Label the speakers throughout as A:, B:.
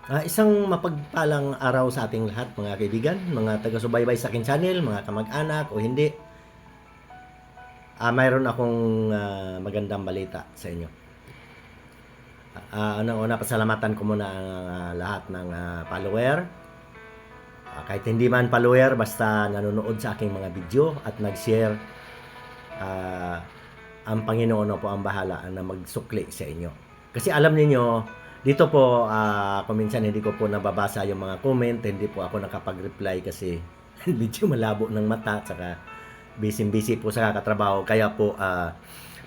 A: Isang mapagpalang araw sa ating lahat mga kaibigan, mga taga-subaybay sa aking channel, mga kamag-anak o hindi. Mayroon akong magandang balita sa inyo. Unang-una, pasalamatan ko muna ang lahat ng follower. Kahit hindi man follower, basta nanonood sa aking mga video at nag-share, ah, ang Panginoon na po ang bahala na magsukli sa inyo. Kasi alam niyo dito po, kung minsan hindi ko po nababasa yung mga comment, hindi po ako nakapag-reply kasi medyo malabo ng mata, tsaka busy-busy po sa kakatrabaho. Kaya po,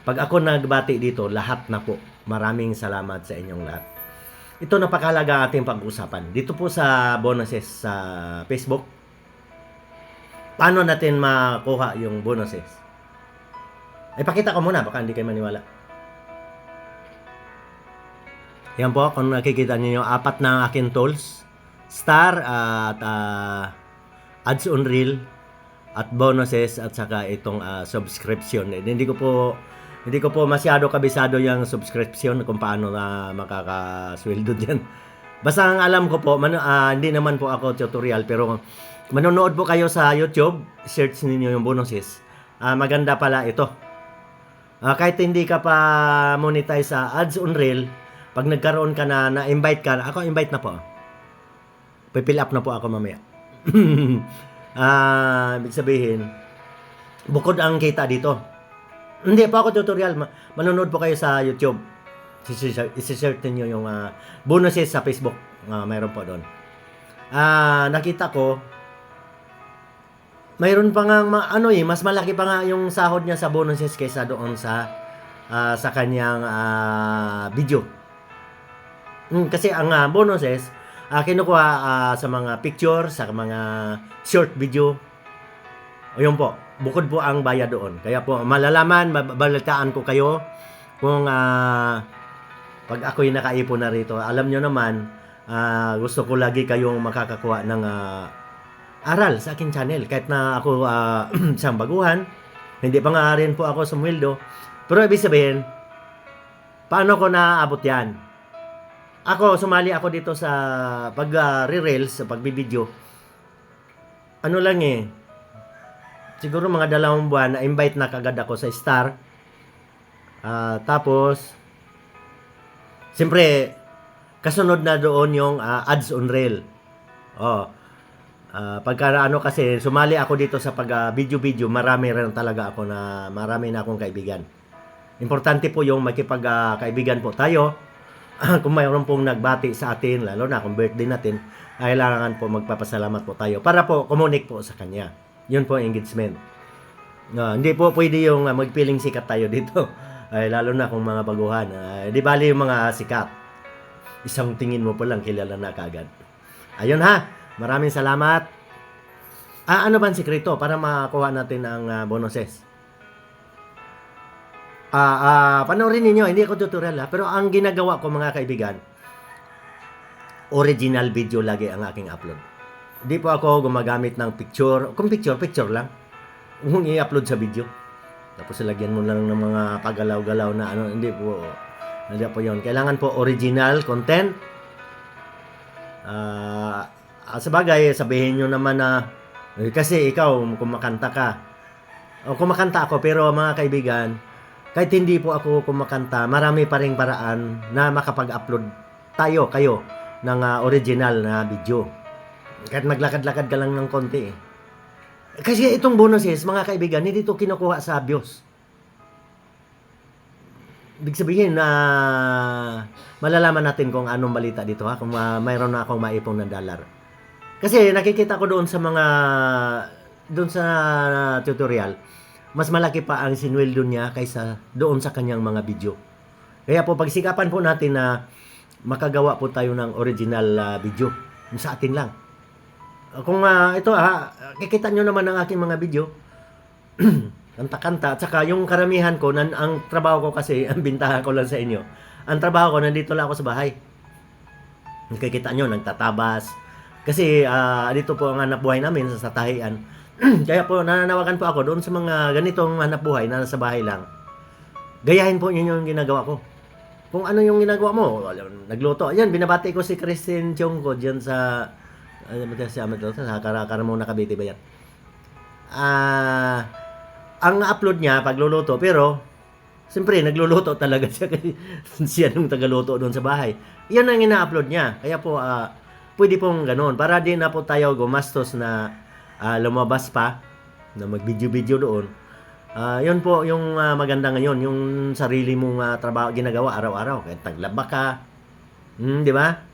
A: pag ako nagbati dito, lahat na po. Maraming salamat sa inyong lahat. Ito napakalaga ating pag-usapan. Dito po sa bonuses sa Facebook, paano natin makuha yung bonuses? Ipakita ko muna, baka hindi kayo maniwala. Yan po, kung nakikita niyo yung apat na akin tools, star at ads on reel at bonuses at saka itong subscription. Hindi ko po masyado kabisado yung subscription kung paano na makakasweldo diyan. Basta ang alam ko po, hindi naman po ako tutorial, pero manonood po kayo sa YouTube, search niyo yung bonuses. Maganda pala ito. Kahit hindi ka pa monetize sa ads on reel, pag nagkaroon ka na-invite ka, ako invite na po. Pipill up na po ako mamaya. Ibig sabihin, bukod ang kita dito. Hindi pa ako tutorial. Manonood po kayo sa YouTube. Isi-search niyo yung bonuses sa Facebook. Mayroon po doon. Nakita ko, mayroon pa nga, mas malaki pa nga yung sahod niya sa bonuses kaysa doon sa kanyang video. Kasi ang bonuses, kinukuha sa mga picture, sa mga short video. O yun po, bukod po ang bayad doon. Kaya po, malalaman, babalitaan ko kayo kung pag ako'y nakaipon na rito. Alam nyo naman, gusto ko lagi kayong makakakuha ng aral sa akin channel. Kahit na ako isang baguhan, hindi pa nga rin po ako sumweldo. Pero ibig sabihin, paano ko naaabot yan? Sumali ako dito sa pag-re-reels, sa pagbibideo. Ano lang siguro mga 2 buwan, na-invite na kagad ako sa Star. Tapos, siyempre, kasunod na doon yung ads on reel. Pagka kasi, sumali ako dito sa pag-video-video, marami na akong kaibigan. Importante po yung makipag-kaibigan po tayo. Kung mayroon pong nagbati sa atin, lalo na kung birthday natin, kailangan po magpapasalamat po tayo para po kumunik po sa kanya. Yun po ang engagement. Hindi po pwede yung magpiling sikat tayo dito. Lalo na kung mga baguhan. Di bali yung mga sikat. Isang tingin mo pa lang kilala na kagad. Ayun ha. Maraming salamat. Ano ba ang sikreto para makuha natin ang bonuses? Panoorin ninyo, hindi ako tutorial pero ang ginagawa ko mga kaibigan, original video lagi ang aking upload. Hindi po ako gumagamit ng picture. Kung picture lang. Kung i-upload sa video. Tapos lagyan mo lang ng mga pagalaw-galaw na hindi po yun. Kailangan po original content. Sabagay, sabihin nyo naman na, kasi ikaw, kumakanta ka. Kumakanta ako, pero mga kaibigan, kahit hindi po ako kumakanta, marami pa ring paraan na makapag-upload kayo ng original na video. Kahit maglakad-lakad ka lang ng konti. Kasi itong bonuses, mga kaibigan, hindi ito kinukuha sa views. Ibig sabihin na malalaman natin kung anong balita dito kung mayroon na akong maipong ng dollar. Kasi nakikita ko doon sa tutorial, mas malaki pa ang sinweldo niya kaysa doon sa kanyang mga video. Kaya po pagsikapan po natin na makagawa po tayo ng original video sa atin lang. Kung ito kikita nyo naman ang aking mga video, kanta-kanta, at saka yung karamihan ko, ang trabaho ko kasi, ang bintahan ko lang sa inyo, ang trabaho ko, nandito lang ako sa bahay. Nakikita nyo, nagtatabas. Kasi dito po ang hanap buhay namin sa tahian. Kaya po, nananawagan po ako doon sa mga ganitong hanap buhay na nasa bahay lang. Gayahin po ninyo yung ginagawa ko. kung ano yung ginagawa mo. Nagluto. Ayan, binabati ko si Christine Chongko dyan sa sa Karamong Cavite ba yan? Ang upload niya pagluluto, pero siyempre nagluluto talaga siya kasi siya nung tagaluto doon sa bahay. Yan ang ina-upload niya. Kaya po pwede pong ganoon para din na po tayo gumastos na lumabas pa na mag-video-video doon. Yun po yung maganda ngayon, yung sarili mong trabaho ginagawa araw-araw. Kaya taglaba ka. Di ba?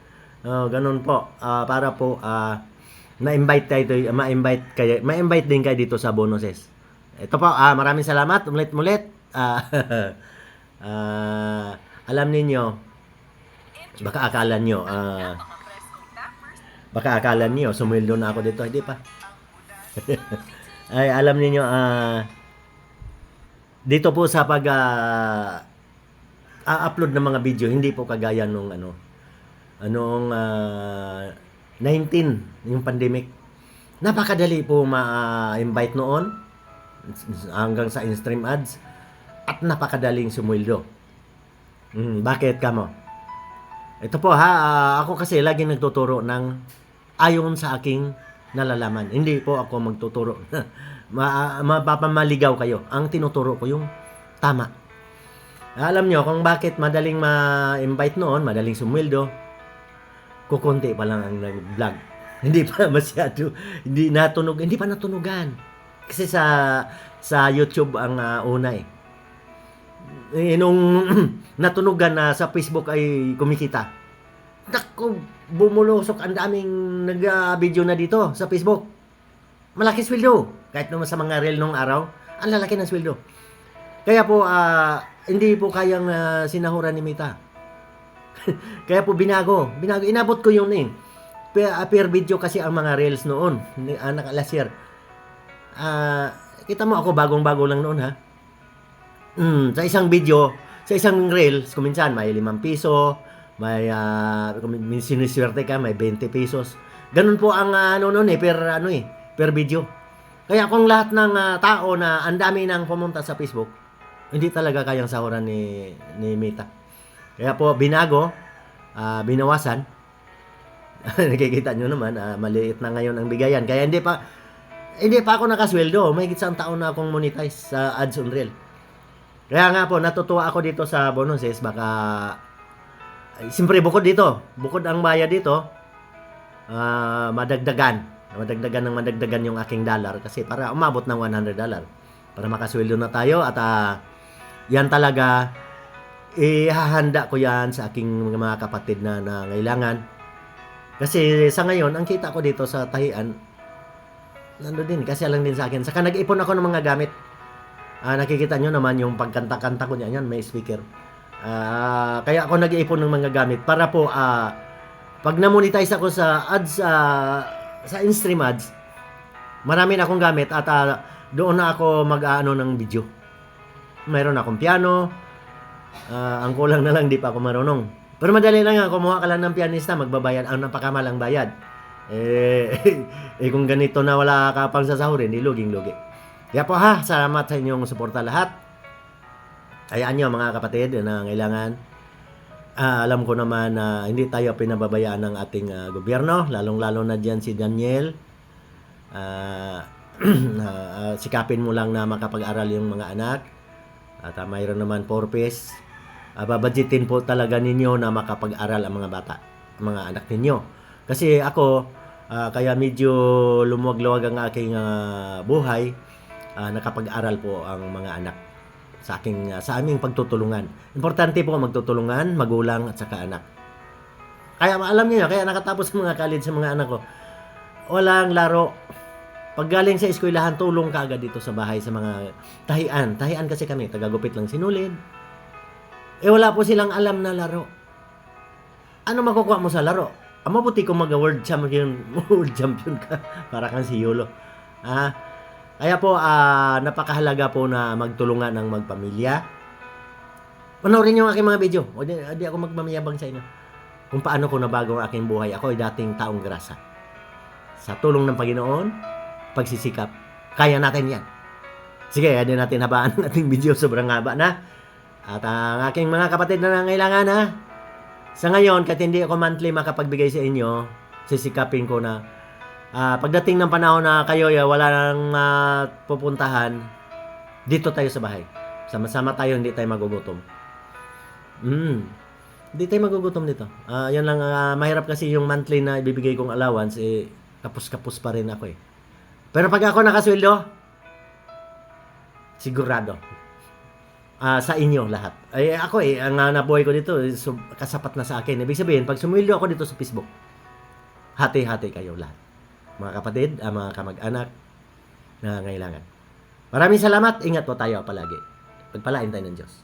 A: Ganun po. Para po ma-invite kayo, ma-invite din kayo dito sa bonuses. Ito po, maraming salamat ulit. Alam ninyo, baka akala nyo sumweldo na ako dito, hindi pa. Ay, alam niyo dito po sa pag upload ng mga video, hindi po kagaya nung noong 19 yung pandemic. Napakadali po ma-invite noon hanggang sa in-stream ads at napakadaling sumweldo. Bakit kamo? Ito po ako kasi lagi nagtuturo ng ayon sa aking nalalaman. Hindi po ako magtuturo. Mapapamaligaw kayo. Ang tinuturo ko yung tama. Alam nyo kung bakit madaling ma-invite noon, madaling sumweldo, kukunti pa lang ang nag-vlog. Hindi pa masyado, hindi pa natunugan. Kasi sa YouTube ang una nung natunugan na sa Facebook ay kumikita. Naku, bumulusok ang daming nag-video na dito sa Facebook. Malaki sweldo. Kahit naman sa mga reel nung araw, ang lalaki ng sweldo. Kaya po, hindi po kayang sinahuran ni Mita. Kaya po binago. Inabot ko yun per video kasi ang mga reels noon. Last year. Kita mo ako bagong-bago lang noon sa isang video, sa isang reels, kuminsan may 5 piso, may siniswerte ka, may 20 pesos. Ganun po ang per video. Kaya kung lahat ng tao na ang dami nang pumunta sa Facebook, hindi talaga kayang sahuran ni Mita. Kaya po binago, binawasan. Nakikita nyo naman, maliit na ngayon ang bigayan. Kaya hindi pa ako nakasweldo. May isang taon na akong monetize sa ads on reel. Kaya nga po, natutuwa ako dito sa bonuses. Baka, siyempre bukod ang bayad dito, madagdagan yung aking dollar. Kasi para umabot ng $100. Para makasweldo na tayo. At yan talaga, ihahanda ko yan sa aking mga kapatid na nangailangan. Kasi sa ngayon, ang kita ko dito sa tahian, nando din, kasi lang din sa akin. Saka nag-ipon ako ng mga gamit. Nakikita nyo naman yung pagkanta-kanta ko niyan, may speaker. Kaya ako nag-iipon ng mga gamit para po, pag na-monetize ako sa ads, sa in-stream ads, marami na akong gamit at doon na ako mag-ano ng video. Mayroon akong piano, ang kulang na lang, di pa ako marunong. Pero madali lang yan, kumuha ka lang ng pianista, magbabayad, ang napakamalang bayad. Kung ganito na wala ka pang sasahurin, di luging-lugi. Kaya po salamat sa inyong suporta lahat. Hayaan nyo mga kapatid na kailangan. Alam ko naman na hindi tayo pinababayaan ng ating gobyerno, lalong-lalo na dyan si Daniel. Sikapin mo lang na makapag-aral yung mga anak. At mayroon naman purpose. Babadgetin po talaga ninyo na makapag-aral ang mga bata, mga anak ninyo. Kasi ako, kaya medyo lumuwag-luwag ang aking buhay, nakapag-aral po ang mga anak sa aming pagtutulungan. Importante po magtutulungan, magulang at saka anak. Kaya alam niyo, kaya nakatapos ang mga college sa mga anak ko. Walang laro. Pag galing sa eskwelahan, tulong ka agad dito sa bahay sa mga tahian. Tahian kasi kami, tagagupit lang sinulid. Wala po silang alam na laro. Ano makukuha mo sa laro? Mabuti kung mag-world champion ka. Para kang si Yolo. Kaya po, napakahalaga po na magtulungan ng magpamilya. Panoorin niyo ang aking mga video. Di ako magmamayabang sa inyo. Kung paano ko nabago ang aking buhay. Ako ay dating taong grasa. Sa tulong ng Panginoon, pagsisikap, kaya natin yan. Sige, hindi natin habaan ang ating video. Sobrang haba na. At ang aking mga kapatid na nangailangan ha, sa ngayon, kahit hindi ako monthly makapagbigay sa inyo, sisikapin ko na pagdating ng panahon na kayo wala nang pupuntahan, dito tayo sa bahay. Sama-sama tayo, hindi tayo magugutom. Hindi tayo magugutom dito. Yan lang, mahirap kasi yung monthly na ibibigay kong allowance, kapos-kapos pa rin ako eh. Pero pag ako nakasweldo, sigurado. Sa inyo lahat. Ako ang nabuhay ko dito, kasapat na sa akin. Ibig sabihin, pag sumweldo ako dito sa Facebook, hati-hati kayo lahat. Mga kapatid, mga kamag-anak na ngailangan. Maraming salamat. Ingat po tayo palagi. Pagpalain tayo ng Diyos.